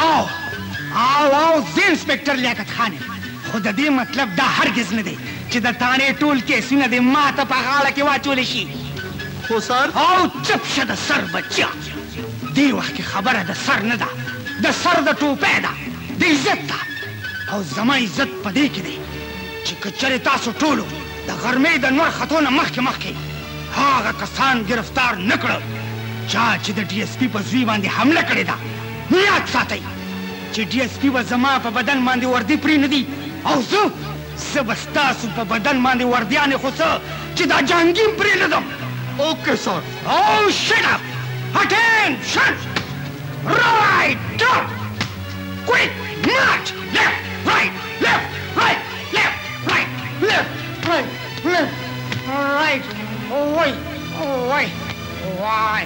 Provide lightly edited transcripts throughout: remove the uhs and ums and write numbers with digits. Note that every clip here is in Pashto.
आओ आओ आओ زه انسپکټر لیاقت خان یم خو د دې مطلب دا هرګز نه دی چې د تانې ټول کیسونه دې ما ته په غاړه کې واچولی شي خو سر او چپ شه د سر بچیا دې وخت کې خبره د سر نه ده د سر د ټوپۍ ده د عزت ده او زما عزت په دې کې دی چې که چېرې تاسو ټولو د غرمې د نور ختو نه مخکې هغه کسان ګرفتار نه کړل چا چې د ډي اس پي په زوی باندې حمله کړې ده نو یاد ساتئ چې ډي اس پي به زما په بدن باندې وردي پرېنږدي او زه به ستاسو په بدن باندې وردیانې خو څه چې دا جهنګیم پرېنږدم اوکے سر Oh, shut up! Attention! Right, down! Quick, march! Left, right, left, right, left, right, left, right, left, right. Why?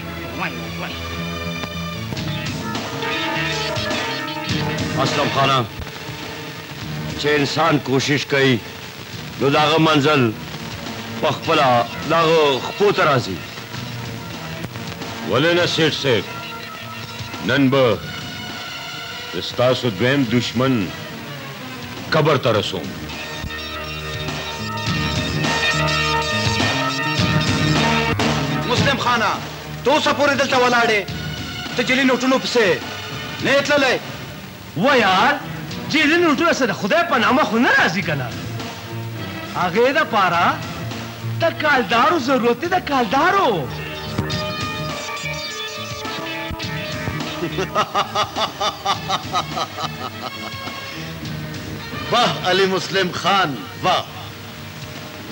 اسلم خانه چې انسان کوشش کوي نو داغه منزل په خپله داغه خپو ته راځي ولې نه سیټ صاحب نن به ستاسو دویم دشمن قبر ته رسوم مسلم خانه تو اوسه پورې دلته ولاړې ته جلي نوټونو پسې نه یې تللی و یار جیلي نوټونه څه د خدای په نامه خو نه راځي که نه هغې دپاره د کالدارو ضرورت دی د کالدارو واه علي مسلم خان واه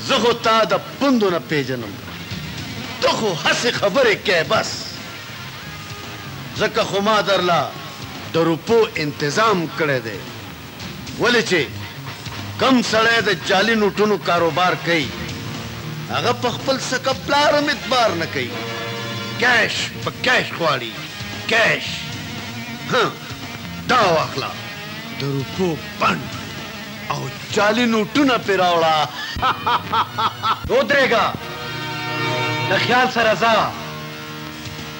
زه خو تا د پوندو نه پیژنم ته خو هسې خبرې کوې بس ځکه خو ما درله د روپو انتظام کړی دی ولې چې کم سړی د جعلي نوټونو کاروبار کوي هغه په خپل سکه پلار هم اعتبار نه کوي کیش په کیش غواړي کیش دا واخله د روپو بند او جعلي نوټونه پې راوړه ودرېږه د خیال سره ځه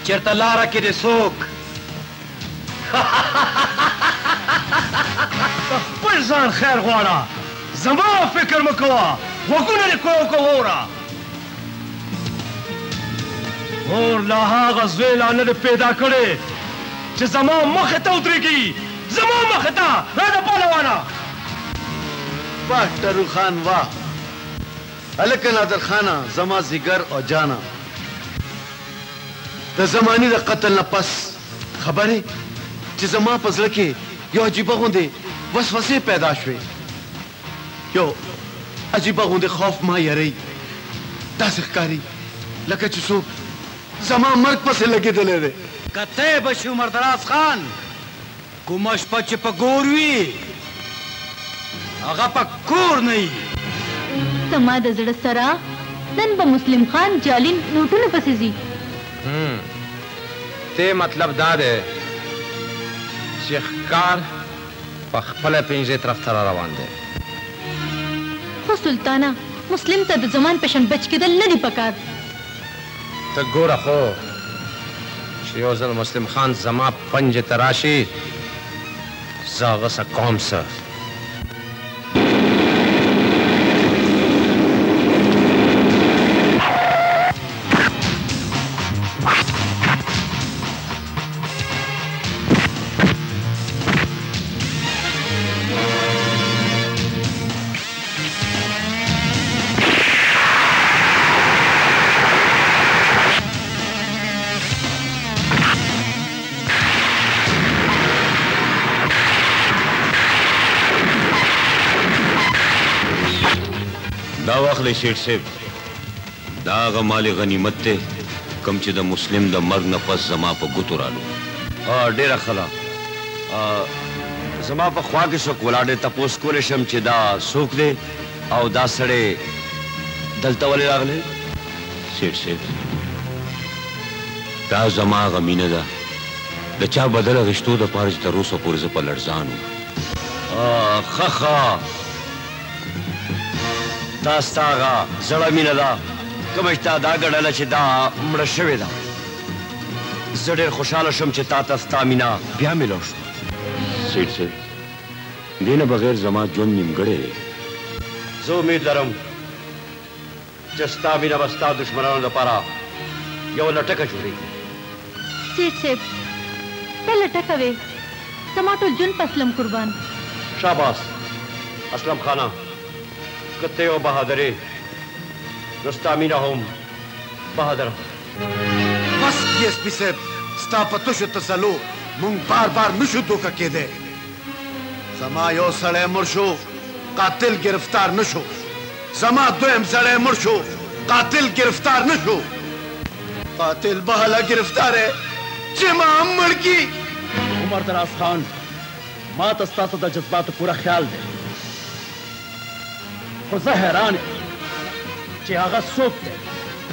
چېرته لاره کې دې څوک خپل ځان خیر غواړه زما فکر مه کوه غوږونه دې کوه واوره اور لا هغه زوی لا نه دې پیدا کړې چې زما مخې ته ودرېږي زما مخې ته راځه پهلوانه واه ټرو خان واه هلکه نادر خانه زما زیګر او جانه د زمانې د قتل نه پس خبرې چې زما په زړه کې یو عجیبه غوندې وسوسې پیدا شوې یو عجیبه غوندې خوف ما یری داسې ښکاري لکه چې څوک زما مرګ پسې لګېدلی دی که تی به شي عمردراز خان کومه شپه چې په ګور وي هغه په کور نه وي زما د زړه سره نن به مسلم خان جعلي نوټونو پسې ځي ته مطلب دا دی چې ښکار په خپله پنجرې طرف ته را روان دی خو سلطانه مسلم ته د زمان په شان بچ کېدل نه دي پکار ته ګوره خو چې یو ځل مسلم خان زما پنجې ته راشي زه هغه څه کوم څه دا واخلئ شیټ صاحب دا هغه مال غنیمت دی کوم چې د مسلم د مرګ نه پس زما په ګوتو رالو ډېره ښه ده زما په خوا کې څوک ولاړ دی تپوس کولی شم چې دا څوک دی او دا سړی دلته ولې راغلی شیټ صاحب دا زما هغه مینه ده د چا بدل اخیستو دپاره چې تر اوسه پورې زه په لړزان وم ښه دا ستا هغه زړه مینه ده کومه چې تا دا ګڼله چې دا مړه شوې ده زه ډېر خوشحاله شوم چې تا ته ستا مینه بیا میلاو شوه सेठ से देने बगैर जमा जोन निमगड़े जो उम्मीद लरम जस्ता भी नबस्ता दुश्मनों द पारा यो लटक जुड़ी सेठ सेठ ते लटक वे टमाटो जुन पसलम कुर्बान शाबाश असलम खाना कत्ते ओ बहादुरी रुस्तामीना होम बहादुर बस डीएसपी साहब स्टा पतुश तसलो मुंग बार बार नशुदो का के दे जमा यो सड़े मुर्शो कातिल गिरफ्तार नशो जमा दोम सड़े मुर्शो कातिल गिरफ्तार नशो कातिल बहला गिरफ्तार है जिमा मड़की उमर दराज खान मां तस्ता तो जज्बात पूरा ख्याल दे खुदा हैरान कि आगा सोच दे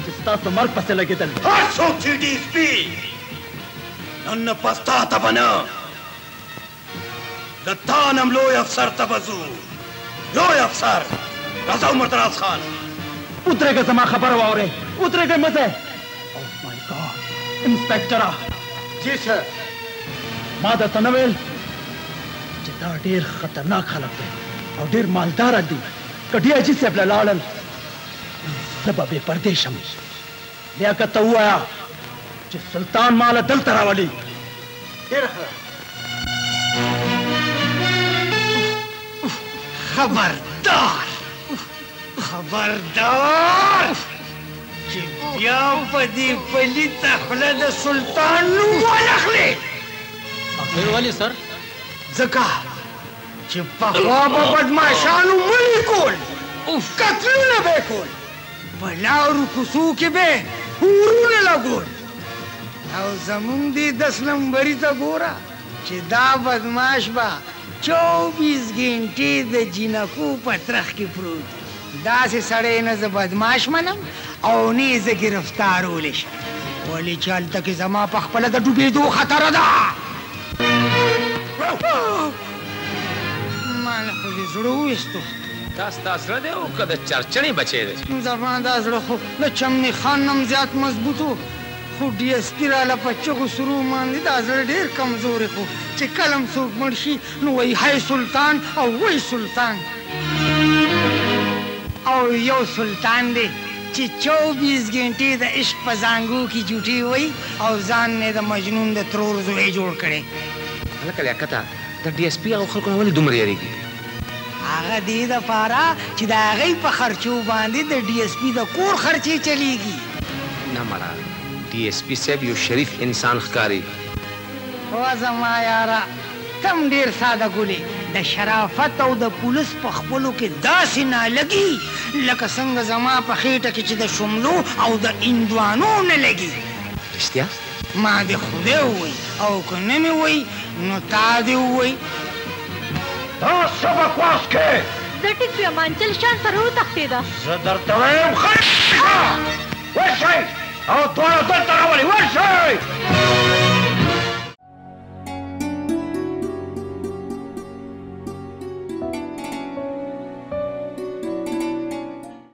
जिसता तो मर्ग पसे लगे दल हर सोच डीएसपी नन्न पस्ता तबना दत्तानम लो अफसर तबजू लो अफसर रजा उमर दराज खान उतरेगा जमा खबर वावरे उतरेगा मजे ओह माय गॉड इंस्पेक्टरा जी सर मादा तनवेल जितना ढेर खतरनाक हालत है और ढेर मालदार आदमी कटिया जी से अपना लालन सबब परदेश हम लियाकत तो हुआ जो सुल्तान माला दल तरावली खबरदार खबरदार कि क्या पदी पली तखलद सुल्तान नु वालखले फिर वाली सर जका कि पखवा बदमाशानु मलिकुल कत्ल न बेकुल भला और कुसू के बे हुरू न लगुल او زمون دی 10 نمبری ته ګورا چې دا بدمعاش با 24 غنټې د جنکو په ترخ کې پروت دا سه سړی نه ز بدمعاش منم او نه ز گرفتارول شي ولی چالت کې زما په خپل د ډوبېدو خطر ده مال خو دې زړه وستو تاسو سره دی او کده چرچنی بچی دی زما دا زړه خو د چمنی خان نم زیات مضبوطو خو ډیسپی را لپچغو سرو باندې دا زړه ډېر کمزورې خو چې کلم څوک مړ شي نو وایي هی سلطان او وای سلطان او یو سلطان دی چې 24 غنټې د عشق په زانګو کې جوټې وای او ځان نه د مجنون د ترور زوی جوړ کړي هلکه لیاقته د ډي اس پي او خلکو نه ولې دومره یریږي هغه دې دپاره چې د هغې په خرچو باندې د ډي اس پي د کور خرچې چلیږي نه مړه डी एस पी साहब यो शरीफ इंसान ښکاري وا زما یاره تم ډېر ساده ګولې د شرافت او د پولیس په خپلو کې داسې نالګي لکه څنګه زما په خېټه کې چې د شملو او د اندوانو نه لګي رښتیا ما دې خدای ووایي او که نه مې وایي نو تا دې ووایي دا سبق واسکې زه ټیک یم انچل شان سره وتښتېده زه درته وایم خیر وشئ او دواړه دلته راولئ ورشئ